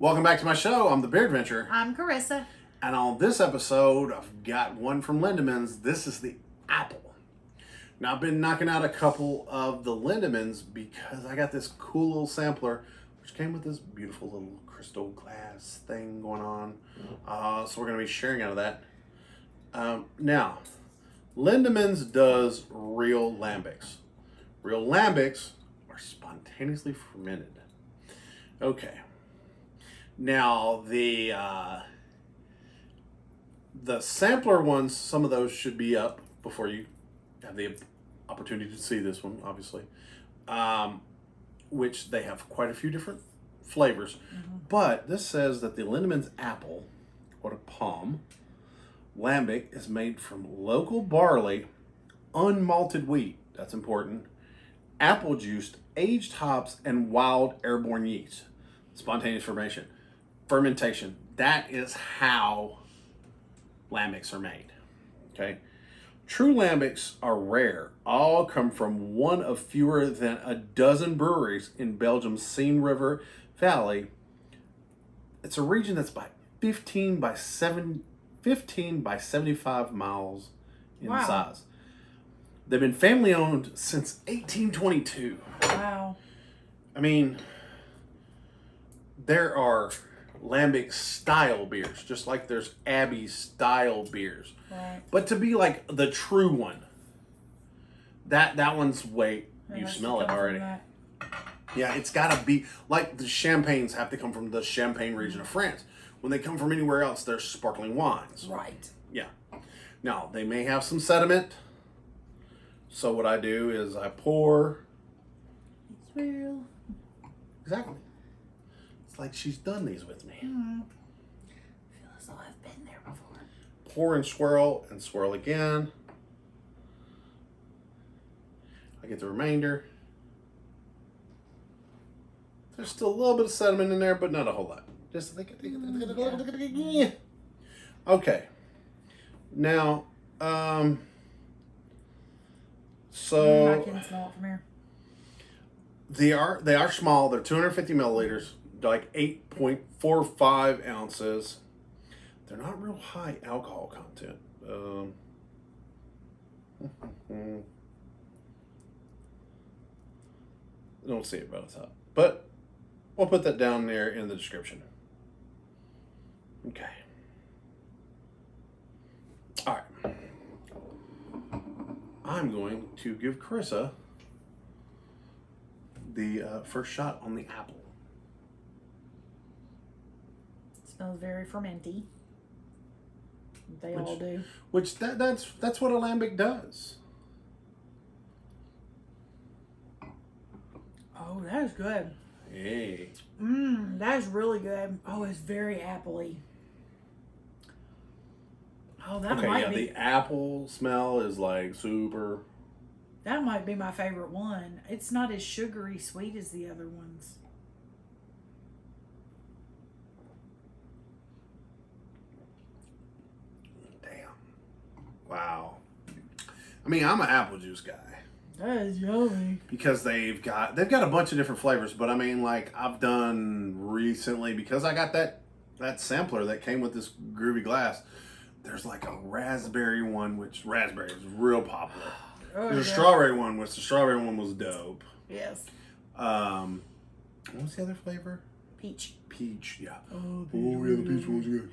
Welcome back to my show. I'm the Beard Adventurer. I'm Carissa. And on this episode, I've got one from Lindemans. This is the apple. Now, I've been knocking out a couple of the Lindemans because I got this cool little sampler, which came with this beautiful little crystal glass thing going on. So we're going to be sharing out of that. Now, Lindemans does real lambics. Real lambics are spontaneously fermented. Okay. Now, the sampler ones, some of those should be up before you have the opportunity to see this one, obviously. Which they have quite a few different flavors. Mm-hmm. But this says that the Lindemans apple, or the Pomme, lambic is made from local barley, unmalted wheat, that's important, apple juice, aged hops, and wild airborne yeast. Spontaneous fermentation. That is how lambics are made. Okay. True lambics are rare. All come from one of fewer than a dozen breweries in Belgium's Seine River Valley. It's a region that's by 15 by 75 miles in size. They've been family owned since 1822. Wow. I mean, there are lambic style beers, just like there's Abbey style beers. Right. But to be like the true one, that one's you smell it already. Yeah, it's got to be like the champagnes have to come from the Champagne region of France. When they come from anywhere else, they're sparkling wines. Right. Yeah. Now, they may have some sediment. So what I do is I pour. It's real. Exactly. It's like she's done these with me. Mm-hmm. I feel as though I've been there before. Pour and swirl again. I get the remainder. There's still a little bit of sediment in there, but not a whole lot. Just yeah. Okay. Now, so I can smell it from here. They are small. They're 250 milliliters. They're like 8.45 ounces. They're not real high alcohol content. I don't see it by the top, but we'll put that down there in the description. Okay. All right. I'm going to give Carissa the first shot on the apple. It smells very fermenty. They all do. Which that's what a lambic does. Oh, that is good. Hey. That is really good. Oh, it's very appley. Oh, that might be. The apple smell is like super. That might be my favorite one. It's not as sugary sweet as the other ones. Damn. Wow. I mean, I'm an apple juice guy. That is yummy. Because they've got a bunch of different flavors, but I mean, like I've done recently because I got that sampler that came with this groovy glass. There's like a raspberry one, which raspberry is real popular. There's a strawberry one, which the strawberry one was dope. Yes. What was the other flavor? Peach. Peach, yeah. Oh, yeah, the peach one was good.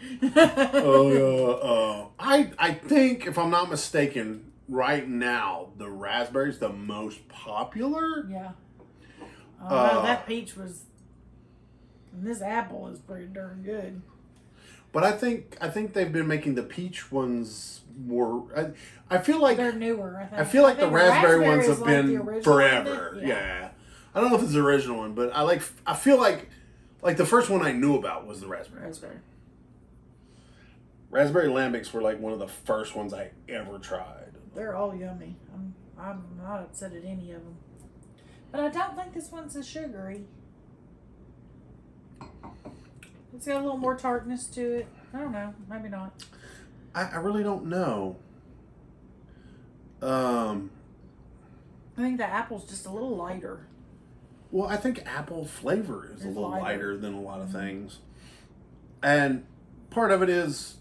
Oh, yeah. I think, if I'm not mistaken, right now, the raspberry's the most popular. Yeah. Oh, that peach was... And this apple is pretty darn good. But I think they've been making the peach ones more. I feel like they're newer. I feel like the raspberry ones have like been forever. Yeah. I don't know if it's the original one, but I feel like the first one I knew about was the raspberry. Raspberry lambics were like one of the first ones I ever tried. They're all yummy. I'm not upset at any of them. But I don't think this one's as sugary. It's got a little more tartness to it. I don't know. Maybe not. I really don't know. I think the apple's just a little lighter. Well, I think apple flavor is a little lighter than a lot of things. And part of it is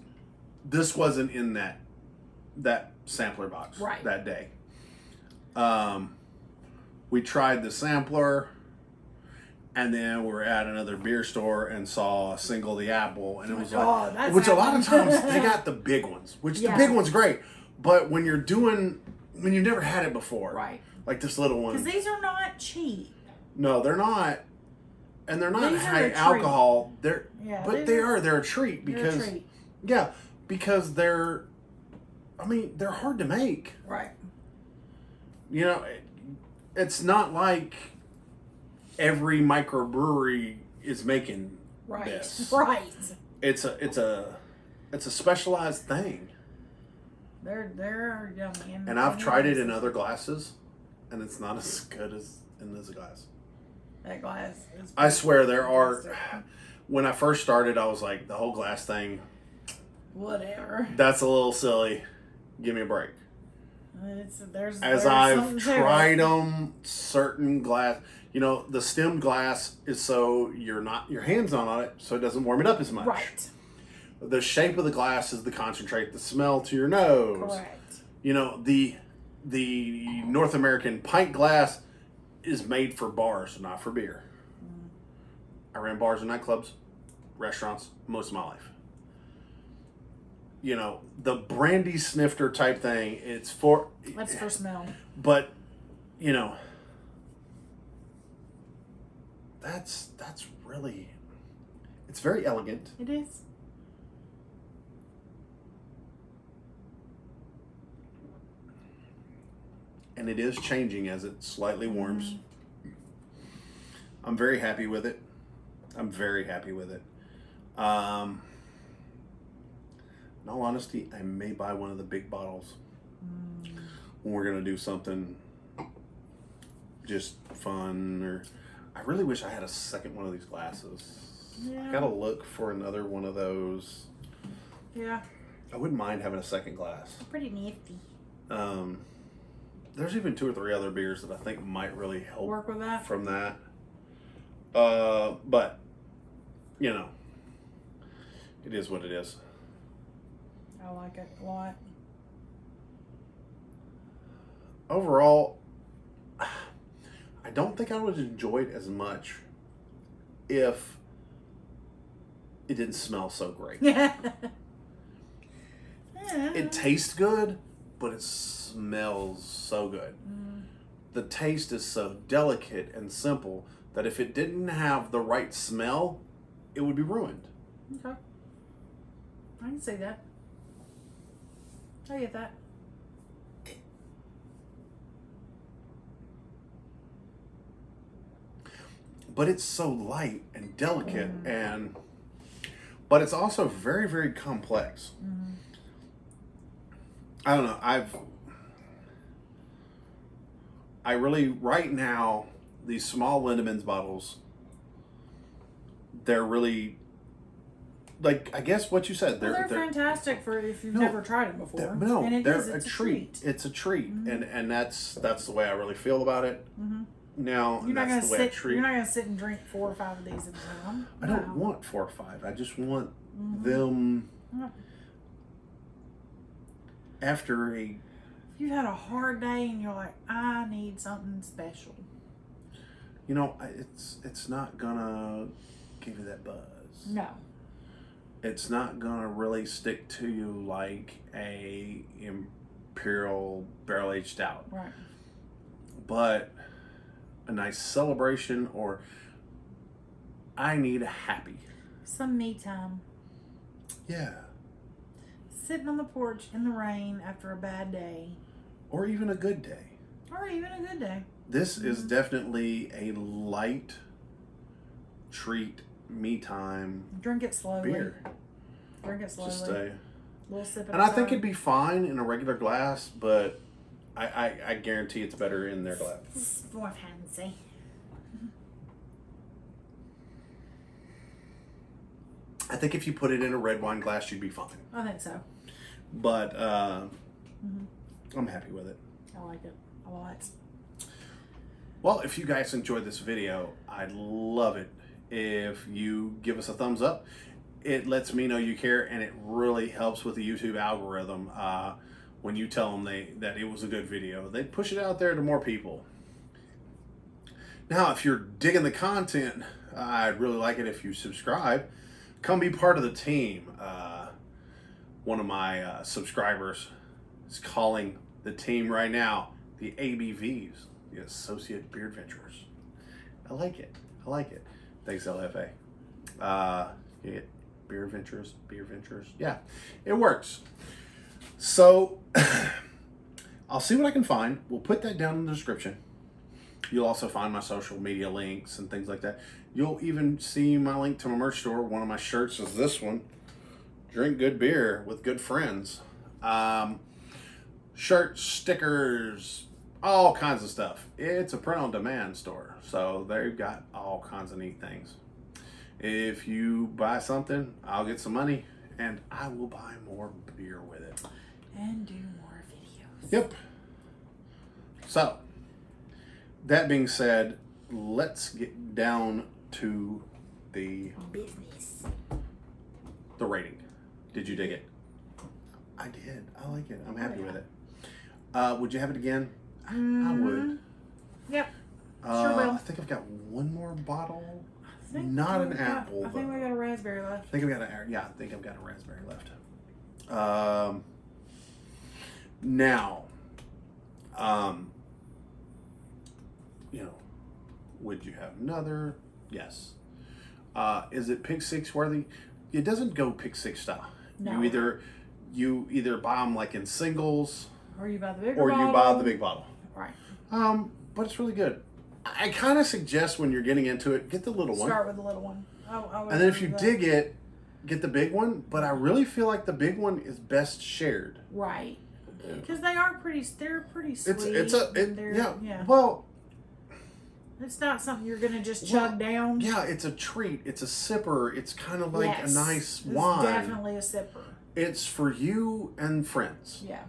this wasn't in that sampler box Right. that day. We tried the sampler, and then we were at another beer store and saw a single the apple, and it was like, that's which a lot of happened. times they got the big ones, which Yeah. the big one's great, but when you've never had it before, Right. like this little one, Because these are not cheap. no, they're not, and they're not These are high a treat. alcohol. They're Yeah, but they're a treat because They're a treat. yeah, because they're hard to make. Right. You know, it's not like every microbrewery is making Right. this. Right. It's a specialized thing. They're yummy. And I've tried it in other glasses, and it's not as good as in this glass. That glass is I swear there are. fantastic. When I first started, I was like, the whole glass thing, Whatever. that's a little silly. Give me a break. There's As I've tried them, certain glass, the stemmed glass is so your hand's not on it, so it doesn't warm it up as much. Right. The shape of the glass is the concentrate the smell to your nose. Correct. The North American pint glass is made for bars, not for beer. I ran bars and nightclubs, restaurants, most of my life. The brandy snifter type thing, it's for... That's for smell. But, that's really... It's very elegant. It is. And it is changing as it slightly warms. I'm very happy with it. In all honesty, I may buy one of the big bottles when we're gonna do something just fun. Or I really wish I had a second one of these glasses. Yeah. I gotta look for another one of those. Yeah. I wouldn't mind having a second glass. Pretty nifty. There's even 2 or 3 other beers that I think might really help Work with that. from that. But it is what it is. I like it a lot. Overall, I don't think I would enjoy it as much if it didn't smell so great. Yeah. It tastes good, but it smells so good. The taste is so delicate and simple that if it didn't have the right smell, it would be ruined. Okay. I can see that. I get that. But it's so light and delicate, but it's also very, very complex. I don't know. I really, right now, these small Lindemans bottles, they're really, like, I guess what you said. They're fantastic for if you've No, never tried them before. And it they're is, it's a treat. It's a treat, and that's the way I really feel about it. Now, You're not gonna that's the way I sit. treat. You're not gonna sit and drink 4 or 5 of these at a time. I don't want 4 or 5. I just want them after a. If you've had a hard day and you're like, I need something special. It's not gonna give you that buzz. No. It's not gonna really stick to you like a imperial barrel aged stout. Right. But a nice celebration, or I need a happy. Some me time. Yeah. Sitting on the porch in the rain after a bad day. Or even a good day. Or even a good day. This is definitely a light treat, me time Drink it slowly. beer. Drink it slowly. Just a, Little sip at and a I think time. it'd be fine in a regular glass, but I guarantee it's better in their glass. It's more fancy. I think if you put it in a red wine glass, you'd be fine. I think so. But I'm happy with it. I like it a lot. Well, if you guys enjoyed this video, I'd love it if you give us a thumbs up. it lets me know you care, and it really helps with the YouTube algorithm. When you tell them that it was a good video, they push it out there to more people. Now, if you're digging the content, I'd really like it if you subscribe. Come be part of the team. One of my subscribers is calling the team right now the ABVs, the Associate Beard Venturers. I like it. I like it. Thanks, LFA. You get Beer Ventures. Yeah, it works. So, I'll see what I can find. We'll put that down in the description. You'll also find my social media links and things like that. You'll even see my link to my merch store. One of my shirts is this one. Drink good beer with good friends. Shirts, stickers, all kinds of stuff. It's a print-on-demand store. So they've got all kinds of neat things. If you buy something, I'll get some money. And I will buy more beer with it. And do more videos. Yep. So, that being said, let's get down to the business. The rating. Did you dig it? I did. I like it. I'm happy with it. Would you have it again? I would. Yep. Sure will. I think I've got one more bottle. I think Not an apple. I think we got a raspberry left. I think I've got a raspberry left. Now, would you have another? Yes. Is it Pick Six worthy? It doesn't go Pick Six style. No. You either buy them like in singles, or you buy the bigger or bottle. you buy the big bottle. Right. But it's really good. I kind of suggest when you're getting into it, get the little one. Start with the little one. And then if you dig it, get the big one. But I really feel like the big one is best shared. Right. Because they're pretty sweet. Yeah. Well, it's not something you're gonna just chug down. Yeah, it's a treat. It's a sipper. It's kind of like a nice wine. It's definitely a sipper. It's for you and friends. Yeah,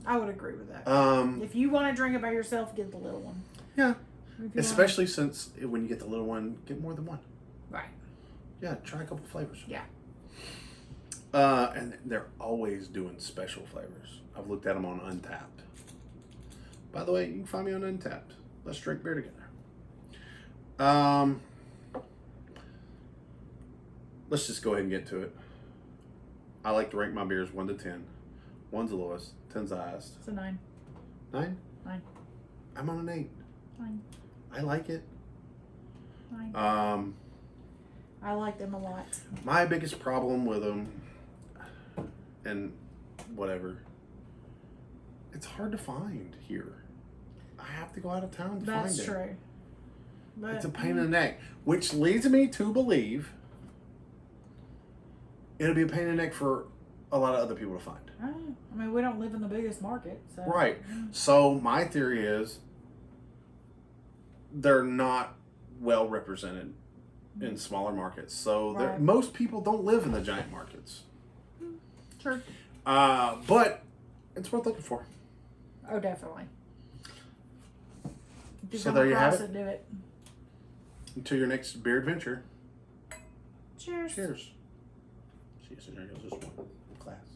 I would agree with that. If you want to drink it by yourself, get the little one. Yeah, especially since when you get the little one, get more than one. Right. Yeah, try a couple flavors. Yeah. And they're always doing special flavors. I've looked at them on Untapped. By the way, you can find me on Untapped. Let's drink beer together. Let's just go ahead and get to it. I like to rank my beers 1 to 10. 1's the lowest, 10's the highest. It's a 9. 9? 9. I'm on an 8. 9. I like it. 9. I like them a lot. My biggest problem with them, and whatever, it's hard to find here. I have to go out of town to find it. That's true. But, it's a pain in the neck, which leads me to believe it'll be a pain in the neck for a lot of other people to find. I mean, we don't live in the biggest market. So. Right. So my theory is they're not well represented in smaller markets. So most people don't live in the giant markets. True. But it's worth looking for. Oh, definitely. If you So come there you across have it. Do it. Until your next beer adventure. Cheers. Cheers. See, so there goes this one. Class.